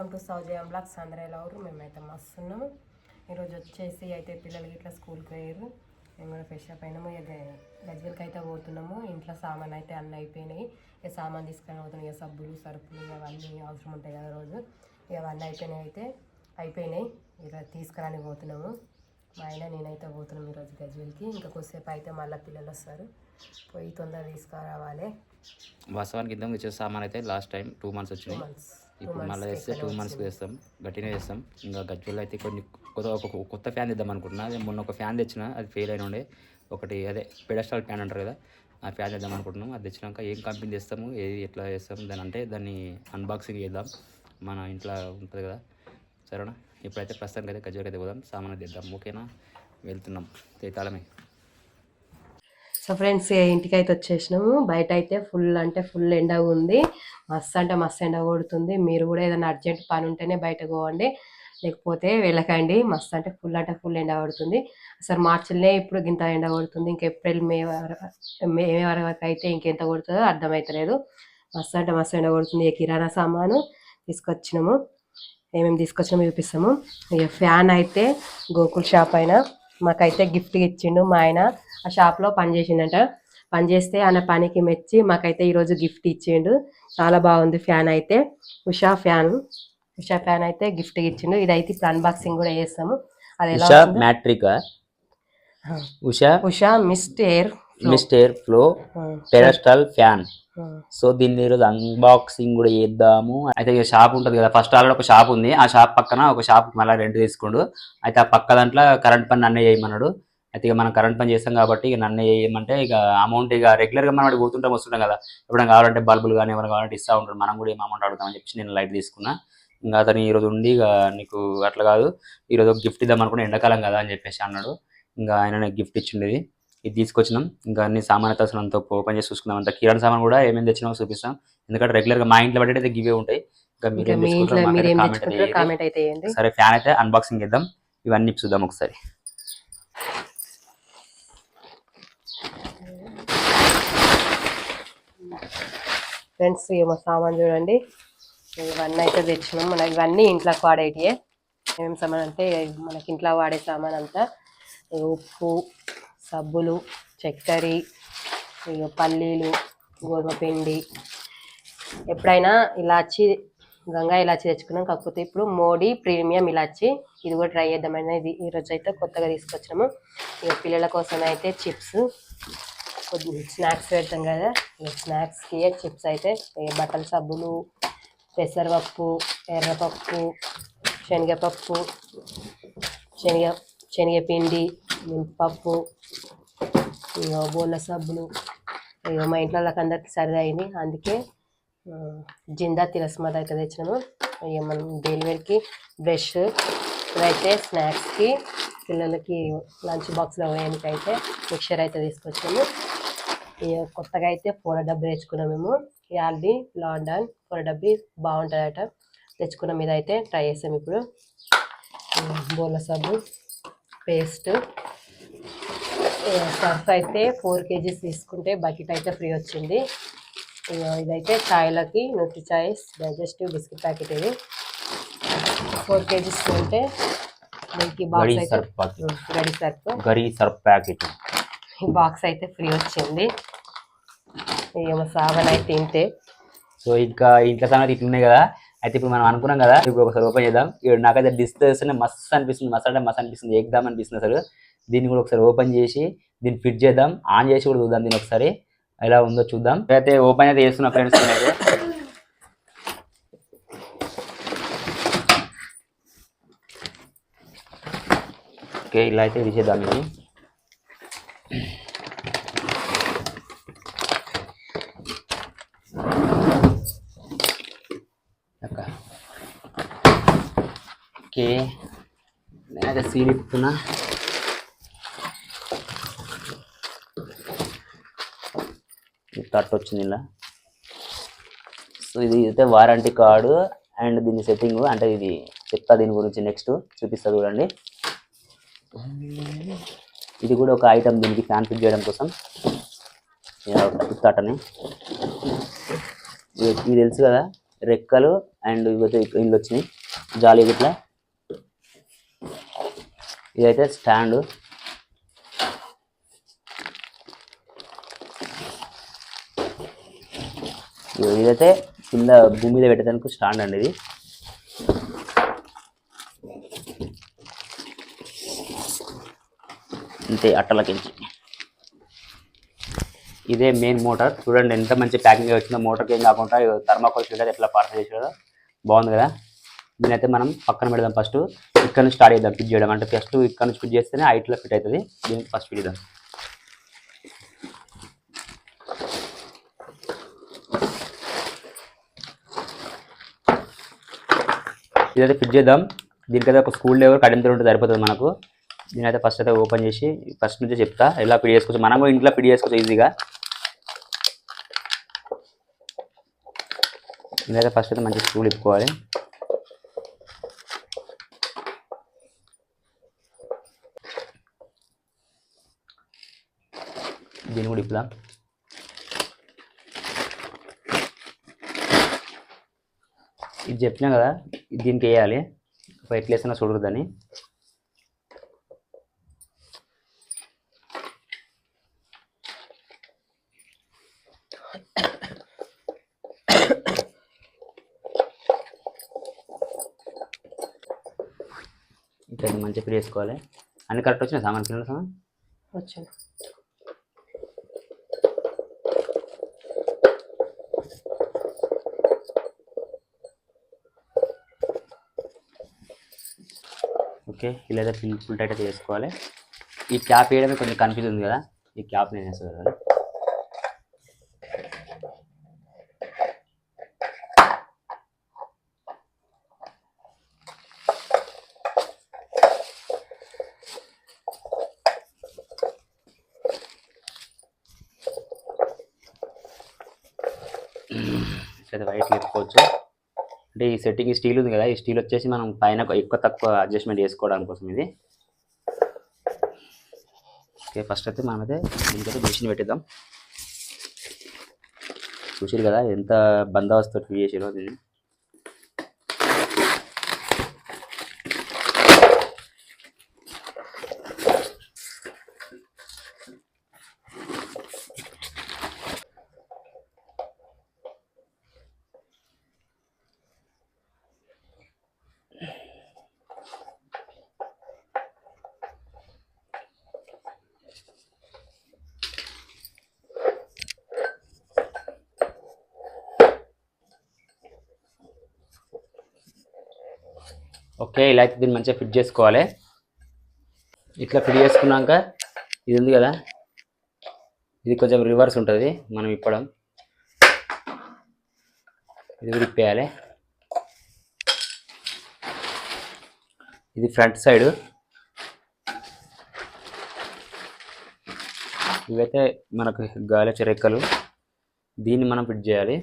Welcome to సౌజయ blogs. అందరూ ఎలా ఉన్నారు? మేమైతే మస్తున్నాము. ఈరోజు వచ్చేసి అయితే పిల్లలు ఇట్లా స్కూల్కి పోయారు. మేము కూడా ఫ్రెష్ అప్ అయినాము. గజ్వేల్కి అయితే పోతున్నాము. ఇంట్లో సామాన్ అయితే అన్నీ అయిపోయినాయి. ఇక సామాన్ తీసుకొని పోతున్నాం. ఇక సబ్బులు సరుకులు అవన్నీ అవసరం ఉంటాయి కదా రోజు. ఇక అవన్నీ అయిపోయినాయి. ఇక తీసుకురానికి పోతున్నాము. మా ఆయన నేనైతే పోతున్నాం ఈరోజు గజ్వేల్కి. ఇంకా కొద్దిసేపు అయితే మళ్ళీ పిల్లలు వస్తారు. పోయి తొందరగా తీసుకురావాలి. వాస్తవానికి ఇద్దాం వచ్చే సామాన్ అయితే లాస్ట్ టైం 2 months వచ్చినాయి. ఇప్పుడు మళ్ళీ వేస్తే 2 monthsకి వేస్తాం, గట్టినే వేస్తాం. ఇంకా గజ్వేల్ అయితే కొన్ని కొత్త ఫ్యాన్ తెద్దాం అనుకుంటున్నా. అదే మొన్న ఒక ఫ్యాన్ తెచ్చిన, అది ఫెయిల్ అయిన ఉండే. ఒకటి అదే పెడస్టాల్ ఫ్యాన్ అంటారు కదా, ఆ ఫ్యాన్ తెద్దాం అనుకుంటున్నాం. అది తెచ్చినాక ఏం కంపెనీ తెస్తాము, ఏది ఎట్లా చేస్తాము దాన్ని అన్బాక్సింగ్ చేద్దాం. మన ఇంట్లో ఉంటుంది కదా, సరేనా? ఇప్పుడైతే ప్రస్తుతానికి అయితే గజ్వేల్కి అయితే పోదాం, సామాన్ తెద్దాం. ఓకేనా? వెళ్తున్నాం తేతాళమే. సో ఫ్రెండ్స్, ఇంటికి అయితే వచ్చేసినాము. బయట అయితే ఫుల్ ఎండ ఉంది. మస్తు ఎండ కొడుతుంది. మీరు కూడా ఏదైనా అర్జెంట్ పని ఉంటేనే బయటకు పోవండి, లేకపోతే వెళ్ళకండి. ఫుల్ ఎండ కొడుతుంది. అసలు మార్చిలోనే ఇప్పుడు ఇంత ఎండ కొడుతుంది. ఇంక ఏప్రిల్ మే వరకు అయితే ఇంకెంత కొడుతుందో అర్థమవుతలేదు. మస్తు ఎండ కొడుతుంది. కిరాణా సామాను తీసుకొచ్చినాము. ఏమేమి తీసుకొచ్చినామో చూపిస్తాము. ఇక ఫ్యాన్ అయితే గోకుల్ షాప్ అయినా మాకైతే గిఫ్ట్ ఇచ్చిండు. మా ఆయన ఆ షాప్లో పనిచేసిండట. పనిచేస్తే ఆయన పనికి మెచ్చి మాకైతే ఈరోజు గిఫ్ట్ ఇచ్చిండు. చాలా బాగుంది ఫ్యాన్ అయితే. ఉషా ఫ్యాన్ అయితే గిఫ్ట్ ఇచ్చిండు. ఇదైతే ఇప్పుడు అన్బాక్సింగ్ కూడా చేస్తాము. అది ఎలా Usha mist air flow pedestal fan. So దీన్ని ఈరోజు అన్బాక్సింగ్ కూడా చేద్దాము. అయితే ఇక షాప్ ఉంటుంది కదా, ఫస్ట్ ఆల్రెడీ ఒక షాప్ ఉంది. ఆ షాప్ పక్కన ఒక షాప్ మళ్ళీ రెంట్ తీసుకోండు. అయితే ఆ పక్క దాంట్లో కరెంట్ పని నన్నే చేయమన్నాడు. అయితే ఇక మనం కరెంట్ పని చేస్తాం కాబట్టి ఇక నన్ను చేయమంటే ఇక అమౌంట్ ఇక రెగ్యులర్గా మనం అడిగి పోతుంటాం వస్తుంటాం కదా, ఎప్పుడైనా కావాలంటే బల్బులు కానీ ఎవరైనా కావాలంటే ఇస్తూ ఉంటారు. మనం కూడా ఏం అమౌంట్ అడుగుతామని చెప్పి నేను లైట్ తీసుకున్నా. ఇంకా అతను ఈరోజు ఉండి ఇక నీకు అట్లా కాదు, ఈరోజు ఒక గిఫ్ట్ ఇద్దాం అనుకుని ఎండాకాలం కదా అని చెప్పేసి అన్నాడు. ఇంకా ఆయన నాకు గిఫ్ట్ ఇచ్చిండేది. ఇది తీసుకొచ్చినాం. ఇంకా అన్ని సామాన్ అయితే అసలు అంతా ఓపెన్ చేసి చూసుకున్నాం. అంత కిరాణా సామాన్ కూడా ఏమేమి తెచ్చినామో చూపిస్తాం. ఎందుకంటే రెగ్యులర్గా మా ఇంట్లో బట్టి అయితే గివే ఉంటాయి. ఇంకా మీరేం కామెంట్ అయితే. సరే, ఫ్యాన్ అయితే అన్బాక్సింగ్ చేద్దాం. ఇవన్నీ చూద్దాం ఒకసారి. ఫ్రెండ్స్, మా సామాన్ చూడండి. ఇవన్నీ అయితే తెచ్చినాం. మనకి ఇవన్నీ ఇంట్లోకి వాడేటివే. ఏమేమి సామాన్ అంటే మనకి ఇంట్లో వాడే సామాన్ అంతా ఉప్పు, సబ్బులు, చక్కెర, పల్లీలు, గోధుమ పిండి. ఎప్పుడైనా గంగా ఇలాచి తెచ్చుకున్నాం. కాకపోతే ఇప్పుడు మోడీ ప్రీమియం ఇలాచి, ఇది కూడా ట్రై చేద్దామని ఇది ఈరోజు అయితే కొత్తగా తీసుకొచ్చినాము. ఇక పిల్లల కోసం అయితే చిప్స్, స్నాక్స్ పెడతాం కదా, స్నాక్స్కి చిప్స్ అయితే బట్టల సబ్బులు, పెసరపప్పు, ఎర్రపప్పు, శనగపప్పు, శనగపిండి, మినపప్పు, బోళ్ళ సబ్బులు. మా ఇంట్లో అందరికి సరిగా అయింది, అందుకే జిందా తిరస్మాత్ అయితే తెచ్చినాము. మనం డెలివరీకి బ్రష్, ఇవైతే స్నాక్స్కి, పిల్లలకి లంచ్ బాక్స్లో వేయడానికి అయితే మిక్చర్ అయితే తీసుకొచ్చాము. కొత్తగా అయితే 4 డబ్బు తెచ్చుకున్నాం మేము. యాల్ది లాండన్ 4 డబ్బి బాగుంటుందట, తెచ్చుకున్నాం. మీద అయితే ట్రై చేసాం. ఇప్పుడు బోళ్ళ సబ్బు, పేస్ట్, సర్ఫ్ అయితే 4 kgs తీసుకుంటే బకెట్ అయితే ఫ్రీ వచ్చింది. ఇదైతే ఛాయ్లకి Nutri Choice digestive biscuit packet. ఇది 4 kgs ఉంటే దీనికి బాక్స్ అయితే గడి సర్ఫ్ ప్యాకెట్, ఈ బాక్స్ అయితే ఫ్రీ వచ్చింది. ఏమో సామాన్ అయితే తింటే. సో ఇంకా ఇంట్లో సంగతి ఇట్లున్నాయి కదా. అయితే ఇప్పుడు మనం అనుకున్నాం కదా, ఇప్పుడు ఒకసారి ఓపెన్ చేద్దాం. ఇప్పుడు నాకైతే డిస్ప్లే వస్తేనే మస్తు అనిపిస్తుంది, మస్తు అనిపిస్తుంది, ఎగ్దాం అనిపిస్తుంది అసలు. దీన్ని కూడా ఒకసారి ఓపెన్ చేసి దీన్ని ఫిట్ చేద్దాం, ఆన్ చేసి కూడా చూద్దాం. దీన్ని ఒకసారి ఎలా ఉందో చూద్దాం. అయితే ఓపెన్ అయితే చేస్తున్నా ఫ్రెండ్స్. అయితే ఓకే, ఇలా అయితే తీసేద్దాం. ఇది ఓకే, నేనైతే సీల్ ఇస్తున్నా. తట్టు వచ్చింది ఇలా. సో ఇది అయితే వారంటీ కార్డు అండ్ దీని సెట్టింగ్, అంటే ఇది చెప్తా దీని గురించి నెక్స్ట్ చూపిస్తా చూడండి. ఇది కూడా ఒక ఐటమ్ దీనికి ఫ్యాన్ ఫిట్ చేయడం కోసం. తట్టని ఇది తెలుసు కదా, రెక్కలు అండ్ ఇల్లు వచ్చినాయి జాలి ఇట్లా. ఇదైతే స్టాండ్, ఇదైతే కింద భూమి మీద పెట్టడానికి స్టాండ్ అండి. ఇది అంతే అట్టలకించి. ఇదే మెయిన్ మోటార్. చూడండి ఎంత మంచి ప్యాకింగ్ వచ్చిందో. మోటార్కి ఏం కాకుండా థర్మాకోల్ షీట్ అయితే ఎట్లా పార్సల్ చేసాడో బాగుంది కదా. దీనైతే మనం పక్కన పెడదాం. ఫస్ట్ ఇక్కడ నుంచి స్టార్ట్ చేద్దాం ఫిట్ చేయడం. అంటే ఫస్ట్ ఇక్కడ నుంచి ఫిట్ చేస్తేనే హైట్లో ఫిట్ అవుతుంది. దీనికి ఫస్ట్ ఫిట్ చేద్దాం. ఇదైతే ఫిట్ చేద్దాం. దీనికైతే ఒక స్కూల్ డ్రైవర్ కడింతో ఉంటే సరిపోతుంది మనకు. దీనైతే ఫస్ట్ అయితే ఓపెన్ చేసి ఫస్ట్ నుంచే చెప్తా ఎలా ఫిట్ చేసుకోవచ్చు. మనం కూడా ఇంట్లో ఫిట్ చేసుకోవచ్చు ఈజీగా. ఇదైతే ఫస్ట్ అయితే మంచి స్క్రూలు ఇప్పుకోవాలి. దీన్ని కూడా ఇప్పుదాం. ఇది చెప్పినా కదా, దీనికి వేయాలి. ఎట్లా వేసినా చూడదని. ఇంకా మంచిగా ఫిట్ చేసుకోవాలి. అన్ని కరెక్ట్ వచ్చినాయి సామాన్ కింద సామాన్ వచ్చాను. ఓకే, ఇలా అయితే ఫుల్ టైట్ అయితే చేసుకోవాలి. ఈ క్యాప్ వేయడమే కొంచెం కన్ఫ్యూజ్ ఉంది కదా. ఈ క్యాప్ నేను వేస్తాను కదా. ఇట్లయితే వైట్ లేకపోవచ్చు. అంటే ఈ సెట్టింగ్ ఈ స్టీల్ ఉంది కదా, ఈ స్టీల్ వచ్చేసి మనం పైన ఎక్కువ తక్కువ అడ్జస్ట్మెంట్ చేసుకోవడానికి కోసం ఇది. ఓకే, ఫస్ట్ అయితే మనమైతే దీనికైతే మిషన్ పెట్టిద్దాం. చూసారు కదా ఎంత బందోబస్తు ఫిట్ చేసారో దీన్ని. ఓకే, ఇలా అయితే దీన్ని మంచిగా ఫిట్ చేసుకోవాలి. ఇట్లా ఫిట్ చేసుకున్నాక ఇది ఉంది కదా, ఇది కొంచెం రివర్స్ ఉంటుంది మనం ఇప్పడం. ఇది కూడా ఇప్పేయాలి. ఇది ఫ్రంట్ సైడ్. ఇవైతే మనకు గాలి వచ్చే రెక్కలు. దీన్ని మనం ఫిట్ చేయాలి.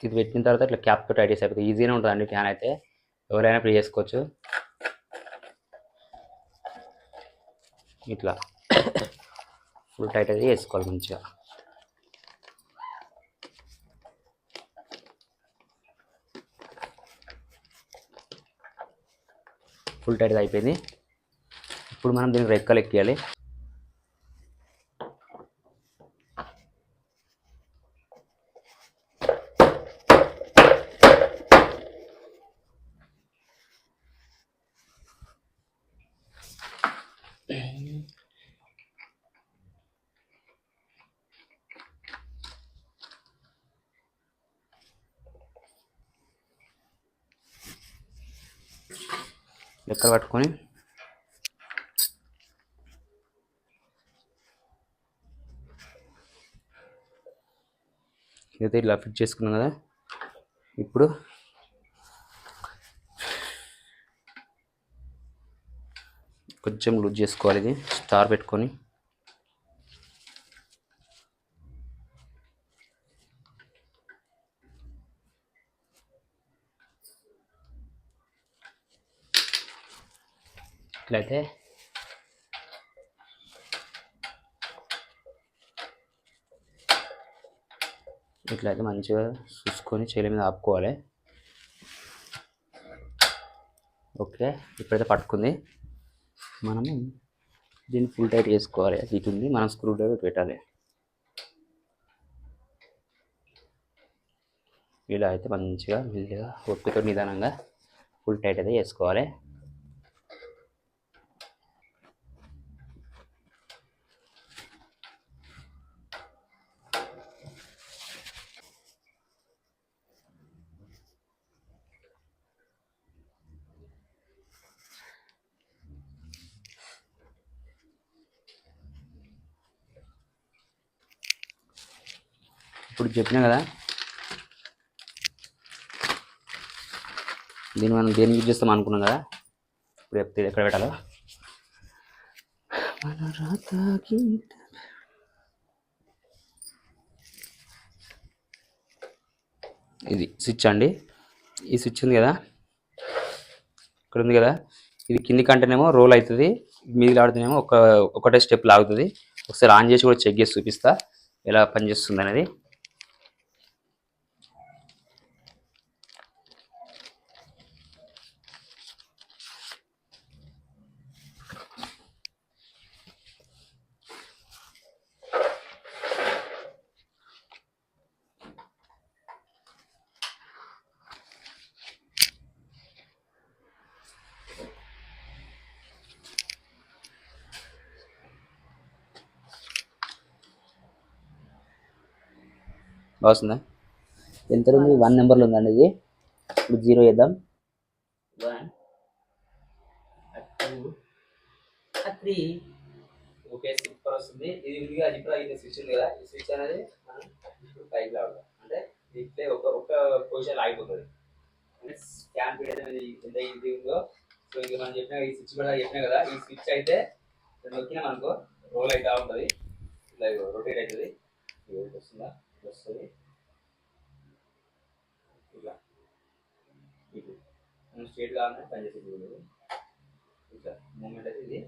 ఇది పెట్టిన తర్వాత ఇట్లా క్యాప్తో టైట్ చేసి అయిపోతుంది. ఈజీగానే ఉంటుంది అండి. ఫ్యాన్ అయితే ఎవరైనా ఫిట్ చేసుకోవచ్చు. ఇట్లా ఫుల్ టైట్ అయితే వేసుకోవాలి మంచిగా. ఫుల్ టైట్గా అయిపోయింది. ఇప్పుడు మనం దీనికి రెక్కలు ఎక్కియాలి. రెక్కలు పట్టుకొని ఇదైతే ఇలా ఫిట్ చేసుకున్నాం కదా. ఇప్పుడు కొంచెం లూజ్ చేసుకోవాలి. ఇది స్టార్ పెట్టుకొని ఇట్లయితే ఇట్లా అయితే మంచిగా చూసుకొని చేయి మీద ఆపుకోవాలి. ఓకే, ఇప్పుడైతే పట్టుకుంది. మనము దీన్ని ఫుల్ టైట్ చేసుకోవాలి. ఇటు ఉంది, మనం స్క్రూ డ్రైవర్ పెట్టాలి. ఇలా అయితే మంచిగా మెల్లిగా ఒత్తుతో నిదానంగా ఫుల్ టైట్ అయితే చేసుకోవాలి. ఇప్పుడు చెప్పినా కదా, దీన్ని మనం దేనికి యూజ్ చేస్తాం అనుకున్నాం కదా. ఇప్పుడు చెప్తే ఎక్కడ పెట్టాలో. ఇది స్విచ్ అండి. ఈ స్విచ్ ఉంది కదా, ఇక్కడ ఉంది కదా, ఇది కింది కంటేనేమో రోల్ అవుతుంది, మీది ఆడుతూనేమో ఒకటే స్టెప్ లాగుతుంది. ఒకసారి ఆన్ చేసి కూడా చెక్ చేసి చూపిస్తా ఎలా పనిచేస్తుంది అనేది. బాగుందా? ఎంత ఉంది? 1 నెంబర్లో ఉందండి ఇది. ఇప్పుడు 0 చేద్దాం. 1 2 3. ఓకే, సూపర్ వస్తుంది. ఇది విడిగా ఇప్పుడు ఇది స్విచ్ ఉంది కదా, ఈ స్విచ్ అనేది మనం ఇప్పుడు పైకి రావడం అంటే ఇట్లే ఒక పొజిషన్ ఆగిపోతుంది. స్కాన్ పీరియడ్ అనేది ఎంత ఈజీ ఉందో. సో ఇంకా మనం చెప్పిన ఈ స్విచ్ కూడా చెప్పినా కదా, ఈ స్విచ్ అయితే నొక్కినా మనకు రోల్ అవుతూ ఉంటుంది, ఇట్లా రొటేట్ అవుతుంది. వస్తుందా? వస్తుంది ఇట్లా. ఇది మనం స్ట్రేట్ కావాలని పనిచేసేది. ఇట్లా మూమెంట్ అయితే ఇది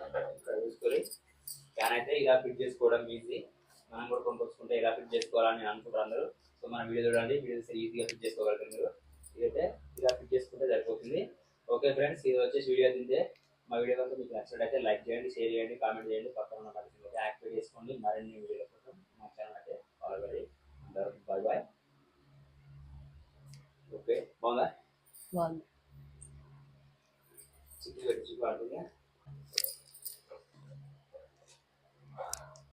ఇక్కడ చూసుకొని ఫ్యాన్ అయితే ఇలా ఫిట్ చేసుకోవడం ఈజీ. మనం కూడా కొనుక్కొచ్చుకుంటే ఇలా ఫిట్ చేసుకోవాలని నేను అనుకుంటారు అందరూ. సో మన వీడియో చూడండి, వీడియో ఈజీగా ఫిట్ చేసుకోగలుగుతారు మీరు. ఇదైతే ఇలా ఫిట్ చేసుకుంటే సరిపోతుంది. ఓకే ఫ్రెండ్స్, ఇది వచ్చేసి వీడియో తింటే మా వీడియో కనుక మీకు నచ్చినట్లయితే లైక్ చేయండి, షేర్ చేయండి, కామెంట్ చేయండి, పక్కన ఉన్న బటన్ అయితే యాక్టివేట్ చేసుకోండి. మరిన్ని వీడియోల కోసం మా ఛానల్ అయితే ఫాలో చేయండి. అందరూ బాయ్ బాయ్. ఓకే, బాగుందా? బాగుంది. చిక్కు పెట్టి చిక్కు ఆడుతుందా?